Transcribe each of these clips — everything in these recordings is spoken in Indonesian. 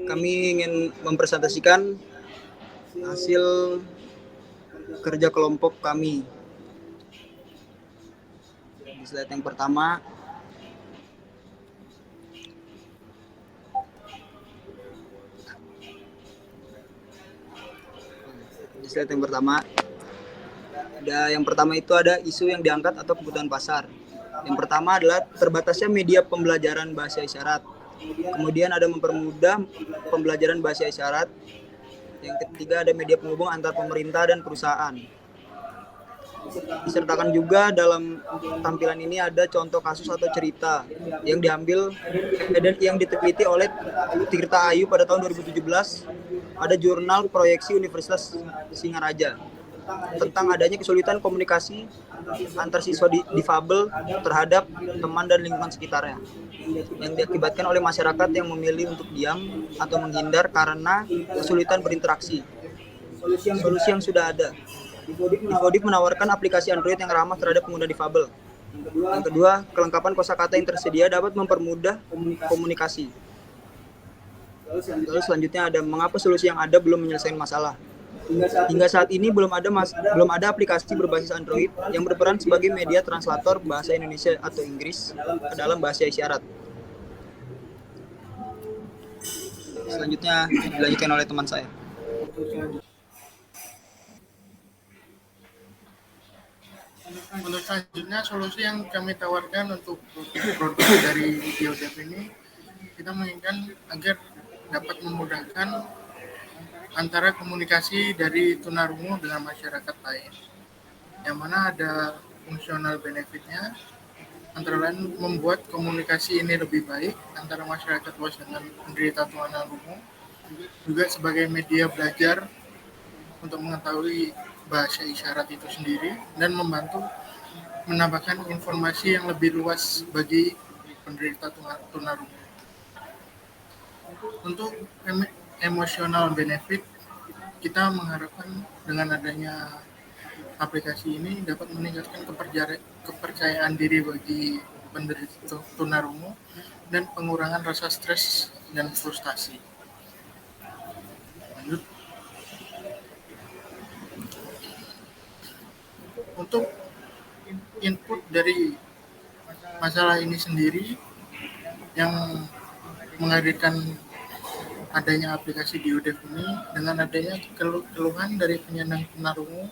kami ingin mempresentasikan hasil kerja kelompok kami. Di slide yang pertama, yang pertama itu ada isu yang diangkat atau kebutuhan pasar. Yang pertama adalah terbatasnya media pembelajaran bahasa isyarat. Kemudian ada mempermudah pembelajaran bahasa isyarat. Yang ketiga ada media penghubung antar pemerintah dan perusahaan. Disertakan juga dalam tampilan ini ada contoh kasus atau cerita yang diambil dan yang diteliti oleh Tirta Ayu pada tahun 2017 pada jurnal proyeksi Universitas Singaraja tentang adanya kesulitan komunikasi antar siswa difabel terhadap teman dan lingkungan sekitarnya yang diakibatkan oleh masyarakat yang memilih untuk diam atau menghindar karena kesulitan berinteraksi. Solusi yang sudah ada. Difodip menawarkan aplikasi Android yang ramah terhadap pengguna difabel. Yang kedua, kelengkapan kosakata yang tersedia dapat mempermudah komunikasi. Lalu selanjutnya ada mengapa solusi yang ada belum menyelesaikan masalah. Hingga saat ini belum ada aplikasi berbasis Android yang berperan sebagai media translator bahasa Indonesia atau Inggris ke dalam bahasa isyarat. Selanjutnya dilanjutkan oleh teman saya. Untuk selanjutnya, solusi yang kami tawarkan untuk produk dari Biodev ini, kita menginginkan agar dapat memudahkan antara komunikasi dari tunarungu dengan masyarakat lain, yang mana ada fungsional benefitnya, antara lain membuat komunikasi ini lebih baik antara masyarakat luas dengan penderita tunarungu, juga sebagai media belajar untuk mengetahui bahasa isyarat itu sendiri dan membantu menambahkan informasi yang lebih luas bagi penderita tunarungu. Untuk emosional benefit, kita mengharapkan dengan adanya aplikasi ini dapat meningkatkan kepercayaan diri bagi penderita tunarungu dan pengurangan rasa stres dan frustasi. Lanjut. Untuk input dari masalah ini sendiri yang menghadirkan adanya aplikasi Biodev ini dengan adanya keluhan dari penyandang tunarungu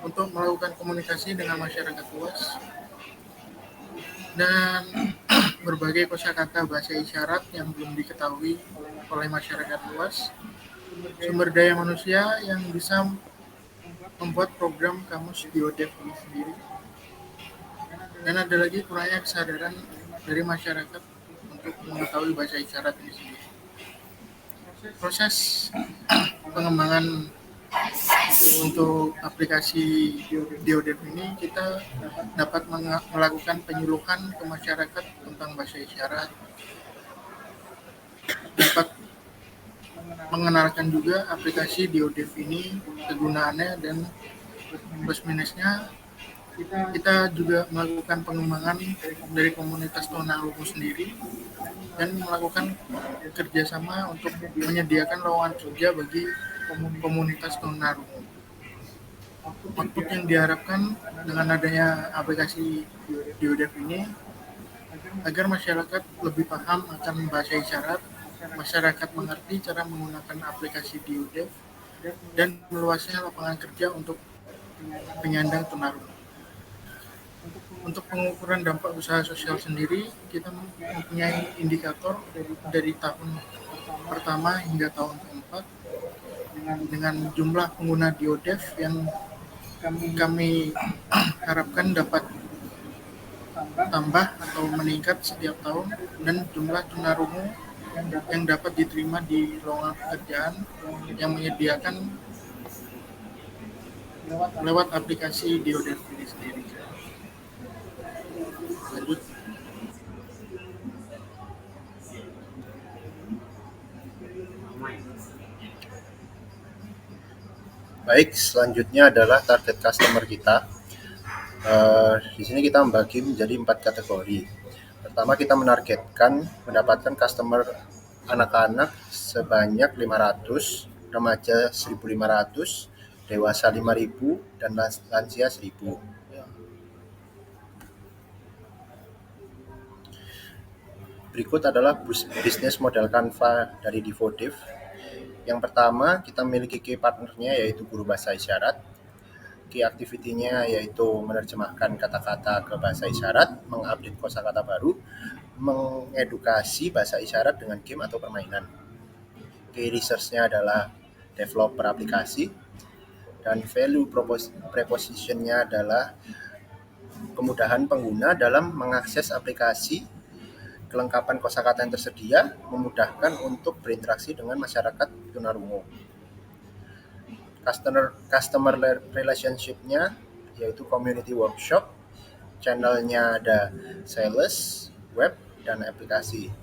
untuk melakukan komunikasi dengan masyarakat luas dan berbagai kosakata bahasa isyarat yang belum diketahui oleh masyarakat luas, sumber daya manusia yang bisa membuat program kamus Biodev ini sendiri, dan ada lagi kurangnya kesadaran dari masyarakat untuk mengetahui bahasa isyarat ini sendiri. Proses pengembangan untuk aplikasi Biodev ini, kita dapat melakukan penyuluhan ke masyarakat tentang bahasa isyarat, dapat mengenalkan juga aplikasi Biodev ini, kegunaannya dan plus minusnya. Kita juga melakukan pengembangan dari komunitas tunarungu sendiri dan melakukan kerjasama untuk menyediakan lowongan kerja bagi komunitas tunarungu. Output yang diharapkan dengan adanya aplikasi Biodev ini agar masyarakat lebih paham akan bahasa isyarat, masyarakat mengerti cara menggunakan aplikasi Biodev, dan meluasnya lapangan kerja untuk penyandang tunarungu. Untuk pengukuran dampak usaha sosial sendiri, kita mempunyai indikator dari tahun pertama hingga tahun keempat dengan jumlah pengguna Biodev yang kami harapkan dapat tambah atau meningkat setiap tahun, dan jumlah tunarungu yang dapat diterima di lowongan pekerjaan yang menyediakan lewat aplikasi Biodev ini sendiri. Lanjut. Baik, selanjutnya adalah target customer kita. Di sini kita membagi menjadi 4 kategori. Pertama, kita menargetkan mendapatkan customer anak-anak sebanyak 500, remaja 1.500, dewasa 5.000, dan lansia 1.000. Berikut adalah bisnis model Canva dari Devotive. Yang pertama, kita memiliki key partnernya yaitu guru bahasa isyarat. Key activity-nya yaitu menerjemahkan kata-kata ke bahasa isyarat, mengupdate kosakata baru, mengedukasi bahasa isyarat dengan game atau permainan. Key research-nya adalah developer aplikasi, dan value proposition-nya adalah kemudahan pengguna dalam mengakses aplikasi, kelengkapan kosakata yang tersedia, memudahkan untuk berinteraksi dengan masyarakat tunarungu. Customer relationship-nya yaitu community workshop, channel-nya ada sales, web, dan aplikasi.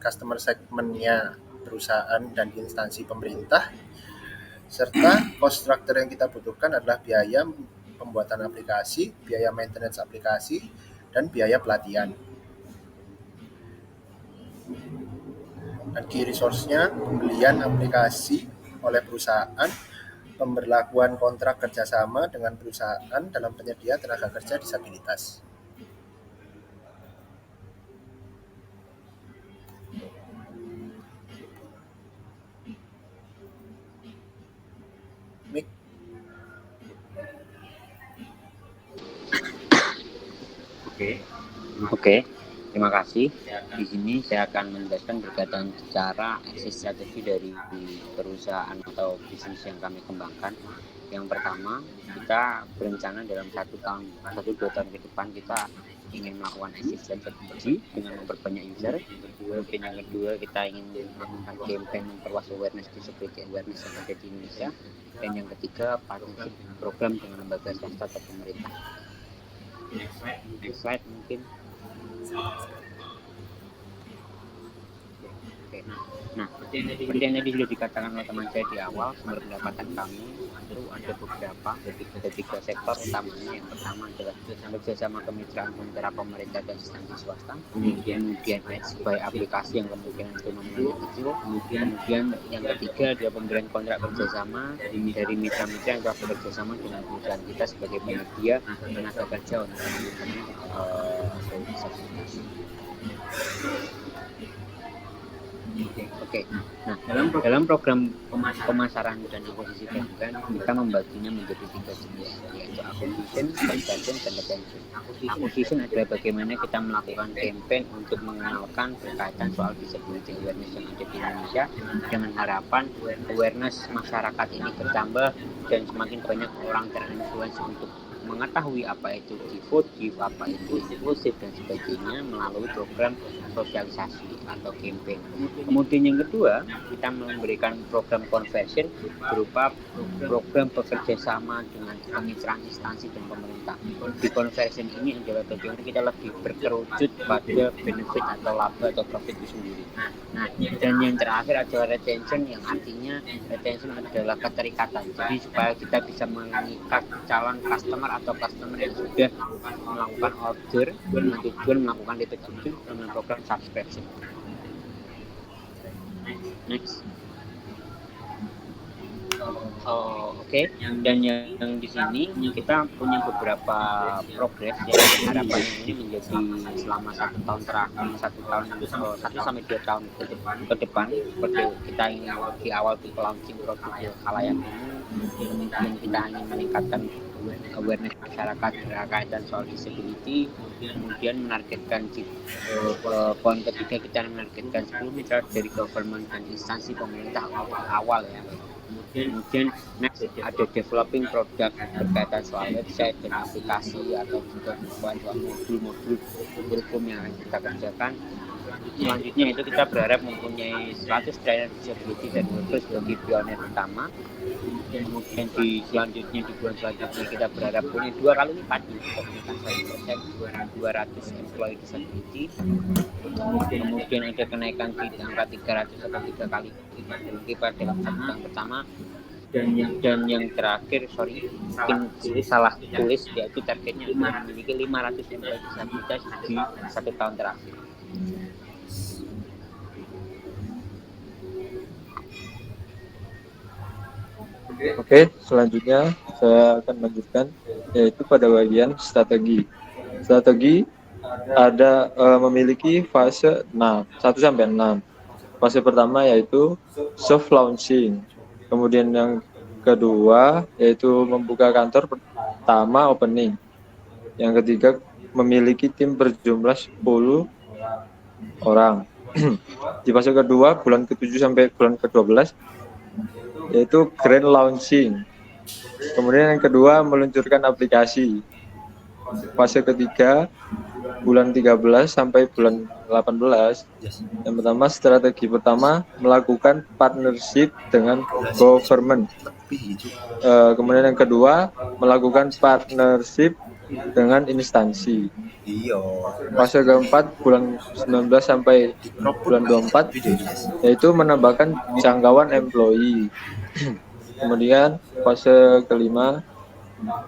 Customer segment-nya perusahaan dan instansi pemerintah, serta cost structure yang kita butuhkan adalah biaya pembuatan aplikasi, biaya maintenance aplikasi, dan biaya pelatihan. Dan key resource-nya pembelian aplikasi oleh perusahaan, pemberlakuan kontrak kerjasama dengan perusahaan dalam penyedia tenaga kerja disabilitas. Mik. Oke, terima kasih. Di sini saya akan menjelaskan berkaitan secara exit strategi dari perusahaan atau bisnis yang kami kembangkan. Yang pertama, kita berencana dalam 1-2 tahun ke depan kita ingin melakukan exit strategi dengan memperbanyak user. Kemudian yang kedua, kita ingin melakukan campaign memperluas awareness disability awareness yang ada di Indonesia. Dan yang ketiga, partnership program dengan lembaga swasta atau pemerintah. Next slide mungkin. Oke. Nah, seperti yang tadi sudah dikatakan oleh teman saya di awal, sumber pendapatan kami itu ada beberapa, ada 3 sektor utamanya. Yang pertama adalah kerjasama kemitraan antara pemerintah dan instansi swasta. Kemudian by aplikasi yang kemungkinan itu nominalnya kecil. Kemudian yang ketiga adalah pemberian kontrak kerjasama dari mitra-mitra yang telah bekerjasama dengan perusahaan kita sebagai penyedia tenaga kerja untuk Oke. Nah, dalam program pemasaran dan akuisisi pelanggan, kita membaginya menjadi 3 jenis, yaitu acquisition, conversion, dan retention. Acquisition adalah bagaimana kita melakukan campaign untuk mengenalkan berkaitan soal disability awareness yang ada di Indonesia dengan harapan awareness masyarakat ini bertambah dan semakin banyak orang terinfluence untuk mengetahui apa itu devotive, apa itu inklusif dan sebagainya melalui program sosialisasi atau campaign. Kemudian yang kedua, kita memberikan program conversion berupa program bekerja sama dengan kemitraan instansi dan pemerintah. Di conversion ini adalah bagaimana kita lebih berkerucut pada benefit atau laba atau profit itu sendiri. Nah, dan yang terakhir adalah retention, yang artinya retention adalah keterikatan. Jadi supaya kita bisa mengikat calon customer atau customer yang sudah melakukan order dengan tujuan melakukan repeat order dengan program subscription. Next. Oke. Dan yang di sini kita punya beberapa progres yang harapannya ini menjadi selama 1 tahun terakhir, 1 sampai 2 tahun ke depan. Seperti kita ingin di awal di launching produk khalayak ini, kemudian kita ingin meningkatkan awareness masyarakat berkaitan soal disability. Kemudian menargetkan poin ketiga, kita menargetkan 10 mitra dari government dan instansi pemerintah awal ya. Kemudian next ada developing produk berkaitan soal website dan aplikasi atau juga soal modul-modul kurikulum yang akan kita kerjakan. Selanjutnya itu kita berharap mempunyai 100 trainer disability dan workers sebagai pionir utama. Kemudian di bulan selanjutnya kita berharap punya 2 kali lipat, kita punya 200 employee disability. Kemudian ada kenaikan di angka 300 atau 3 kali lipat dalam 1 tahun pertama. Dan yang terakhir, mungkin salah tulis, yaitu targetnya memiliki 500 employee disabilitas di 1 tahun terakhir. Oke, selanjutnya saya akan lanjutkan yaitu pada bagian strategi. Strategi ada memiliki fase 6, 1 sampai 6. Fase pertama yaitu soft launching. Kemudian yang kedua yaitu membuka kantor pertama opening. Yang ketiga memiliki tim berjumlah 10 orang. Di fase kedua bulan ke-7 sampai bulan ke-12 yaitu grand launching. Kemudian yang kedua meluncurkan aplikasi. Fase ketiga bulan 13 sampai bulan 18. Yang pertama, strategi pertama melakukan partnership dengan government. Kemudian yang kedua melakukan partnership dengan instansi. Fase keempat bulan 19 sampai bulan 24 yaitu menambahkan jangkauan employee. Kemudian fase kelima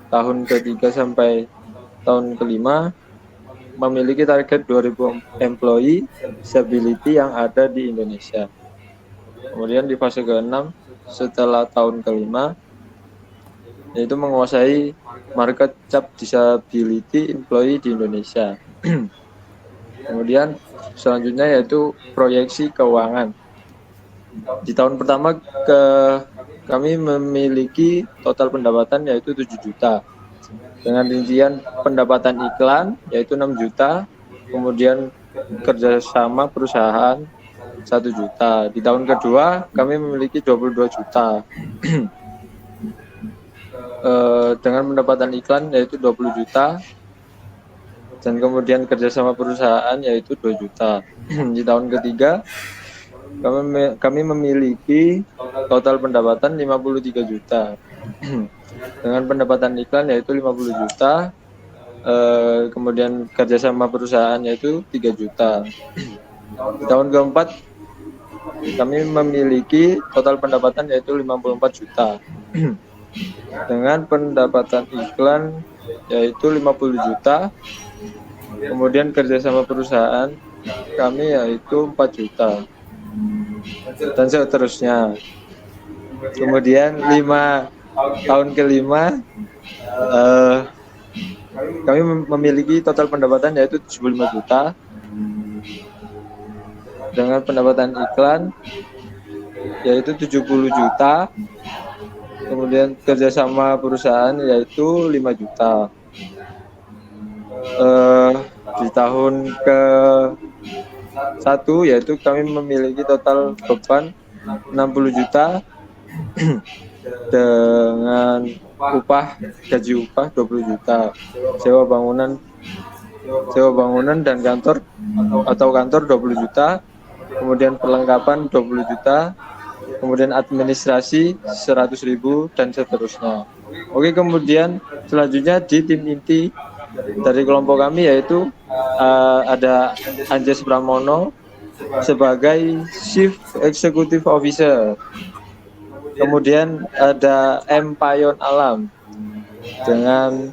tahun ketiga sampai tahun kelima memiliki target 2000 employee stability yang ada di Indonesia. Kemudian di fase ke-6 setelah tahun kelima yaitu menguasai market cap disability employee di Indonesia. Kemudian selanjutnya yaitu proyeksi keuangan. Di tahun pertama kami memiliki total pendapatan yaitu 7 juta. Dengan rincian pendapatan iklan yaitu 6 juta, kemudian kerjasama perusahaan 1 juta. Di tahun kedua kami memiliki 22 juta. Dengan pendapatan iklan yaitu 20 juta dan kemudian kerjasama perusahaan yaitu 2 juta. Di tahun ketiga kami memiliki total pendapatan 53 juta. Dengan pendapatan iklan yaitu 50 juta, kemudian kerjasama perusahaan yaitu 3 juta. Di tahun keempat kami memiliki total pendapatan yaitu 54 juta. Dengan pendapatan iklan yaitu 50 juta, kemudian kerjasama perusahaan kami yaitu 4 juta, dan seterusnya. Kemudian tahun kelima kami memiliki total pendapatan yaitu 75 juta dengan pendapatan iklan yaitu 70 juta, kemudian kerjasama perusahaan yaitu 5 juta. Di tahun ke-1 yaitu kami memiliki total beban 60 juta dengan gaji upah 20 juta, sewa bangunan dan kantor 20 juta, kemudian perlengkapan 20 juta, kemudian administrasi 100.000 dan seterusnya. Oke, kemudian selanjutnya di tim inti dari kelompok kami yaitu ada Anjas Pramono sebagai Chief Executive Officer. Kemudian ada M. Payon Alam dengan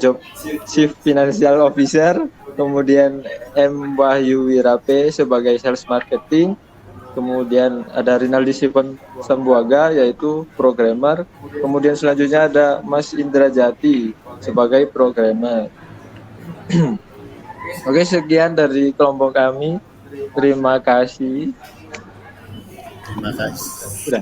job Chief Financial Officer. Kemudian M. Wahyu Wirape sebagai Sales Marketing. Kemudian ada Rinaldi Sambuaga yaitu programmer. Kemudian selanjutnya ada Mas Indra Jati sebagai programmer. Oke, sekian dari kelompok kami. Terima kasih. Terima kasih. Udah.